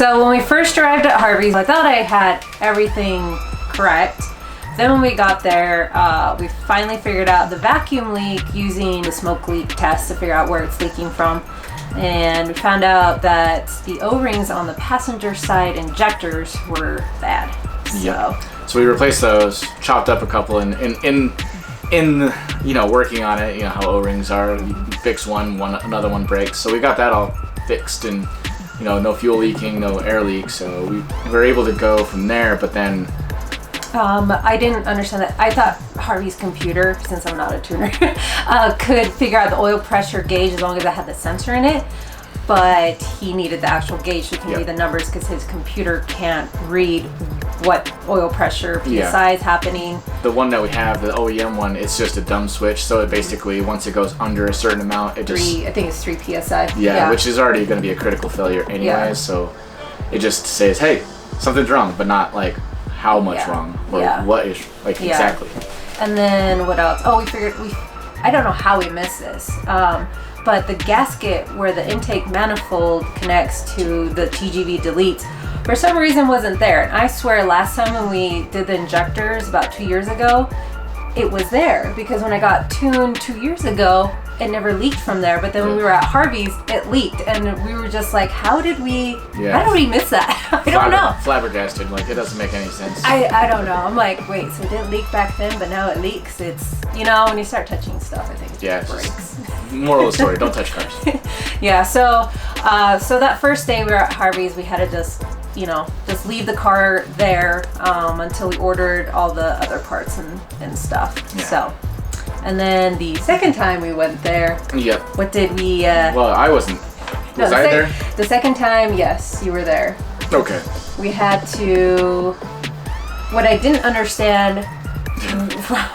So when we first arrived at Harvey's, I thought I had everything correct. Then when we got there, we finally figured out the vacuum leak using the smoke leak test to figure out where it's leaking from. And we found out that the O-rings on the passenger side injectors were bad. So we replaced those, chopped up a couple, and in working on it, you know how O-rings are. You fix one, another one breaks. So we got that all fixed, and no fuel leaking, no air leak. So we were able to go from there. But then I didn't understand that. I thought Harvey's computer, since I'm not a tuner, could figure out the oil pressure gauge as long as it had the sensor in it. But he needed the actual gauge so he can read the numbers because his computer can't read what oil pressure, PSI is happening. The one that we have, the OEM one, it's just a dumb switch. So it basically, once it goes under a certain amount, it just... I think it's 3 PSI. Yeah, which is already going to be a critical failure anyway. So it just says, hey, something's wrong, but not like how much wrong or what is, like exactly. And then what else? Oh, I don't know how we missed this. But the gasket where the intake manifold connects to the TGV deletes, for some reason wasn't there. And I swear last time when we did the injectors about 2 years ago, it was there because when I got tuned 2 years ago, it never leaked from there. But then when we were at Harvey's, it leaked, and we were just like, how did we miss that? I don't know. Flabbergasted, like it doesn't make any sense. I don't know. I'm like, wait, so it didn't leak back then, but now it leaks. It's, when you start touching stuff, I think it breaks. Moral of the story, don't touch cars. So that first day we were at Harvey's, we had to just leave the car there until we ordered all the other parts and stuff. So, and then the second time we went there, what did we... well, I wasn't. Was I there? The second time, yes, you were there. Okay. We had to... What I didn't understand,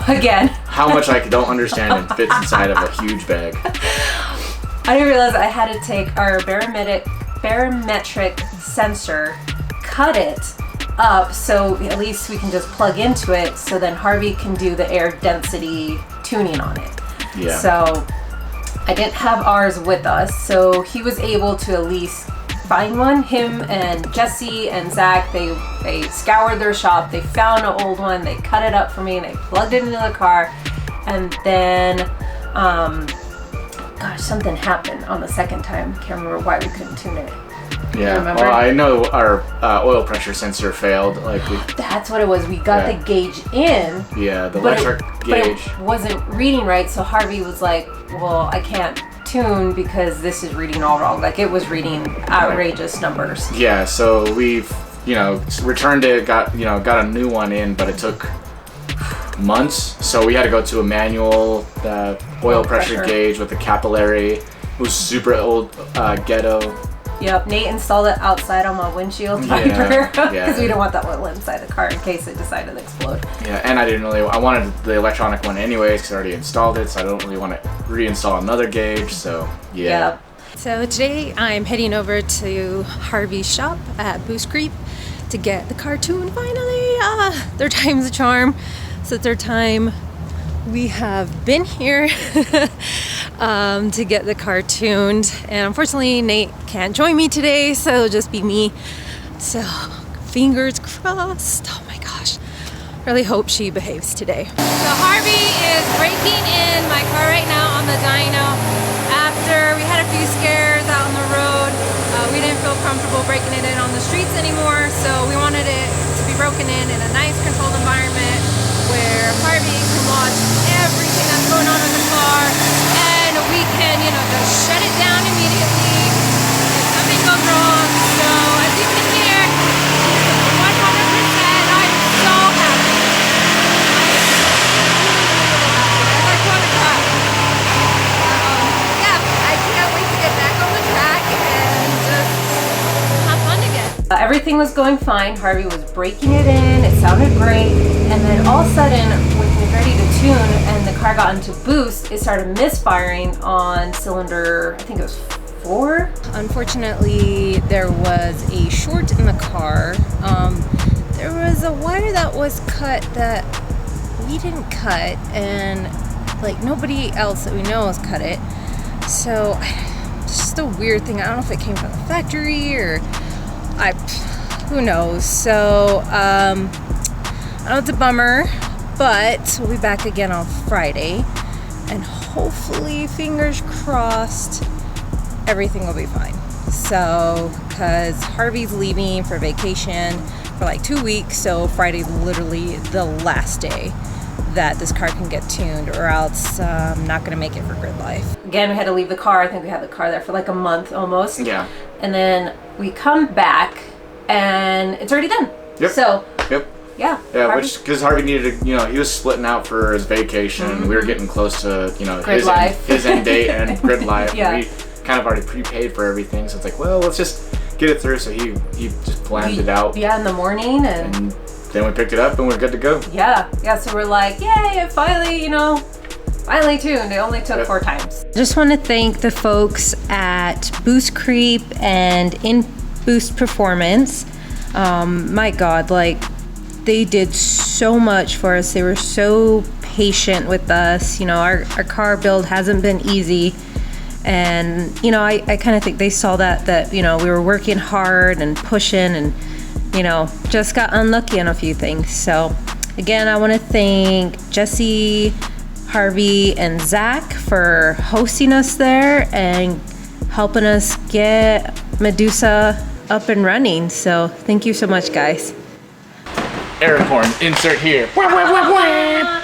again... How much I don't understand and fits inside of a huge bag. I didn't realize I had to take our barometric sensor, cut it up so at least we can just plug into it, so then Harvey can do the air density tuning on it. So I didn't have ours with us, so he was able to at least find one. Him and Jesse and Zach, they scoured their shop, they found an old one, they cut it up for me, and they plugged it into the car. And then something happened on the second time. Can't remember why we couldn't tune it. Well, I know our oil pressure sensor failed. That's what it was. We got the gauge in. The electric gauge. But it wasn't reading right, so Harvey was like, well, I can't tune because this is reading all wrong. Like, it was reading outrageous numbers. So we've, returned it, got a new one in, but it took months. So we had to go to a manual oil pressure gauge with a capillary. It was super old, ghetto. Nate installed it outside on my windshield wiper because we didn't want that oil inside the car in case it decided to explode. And I wanted the electronic one anyways because I already installed it, so I don't really want to reinstall another gauge. So So today I'm heading over to Harvey's shop at Boost Creek to get the car tuned finally. Third time's a charm. It's the third time we have been here to get the car tuned, and unfortunately Nate can't join me today, so it'll just be me. So fingers crossed. Oh my gosh, really hope she behaves today. So Harvey is breaking in my car right now on the dyno. After we had a few scares out on the road, we didn't feel comfortable breaking it in on the streets anymore, so we wanted it to be broken in a nice controlled environment where Harvey can watch everything that's going on in the car, and we can, just shut it down immediately if something goes wrong. So as you can hear, 100%, I'm so happy. I want to cry. I can't wait to get back on the track and just have fun again. Everything was going fine. Harvey was breaking it in. It sounded great. And then all of a sudden, when he was ready to tune and the car got into boost, it started misfiring on cylinder, I think it was 4. Unfortunately, there was a short in the car. There was a wire that was cut that we didn't cut, and nobody else that we know has cut it. So it's just a weird thing. I don't know if it came from the factory or who knows? So, I know it's a bummer, but we'll be back again on Friday, and hopefully, fingers crossed, everything will be fine. So, because Harvey's leaving for vacation for like 2 weeks, so Friday's literally the last day that this car can get tuned, or else I'm not gonna make it for GRIDELIFE. Again, we had to leave the car. I think we had the car there for like a month almost. Yeah. And then we come back and it's already done. Yep. So, Yep. yeah. Yeah, Harvey- which, because Harvey needed to, you know, he was splitting out for his vacation. We were getting close to, you know, his end date and GRIDELIFE. Yeah. We kind of already prepaid for everything, so it's like, well, let's just get it through. So he just planned it out. Yeah, in the morning, and then we picked it up and we're good to go. yeah. So we're like, yay! It finally, finally tuned. It only took 4 times. Just want to thank the folks at Boost Creep and In Boost Performance. My God, like, they did so much for us. They were so patient with us. Our car build hasn't been easy. And, I kind of think they saw that, we were working hard and pushing and, just got unlucky on a few things. So, again, I want to thank Jesse, Harvey, and Zach for hosting us there and helping us get Medusa up and running. So, thank you so much, guys. Air horn, insert here. Wah, wah, wah, wah.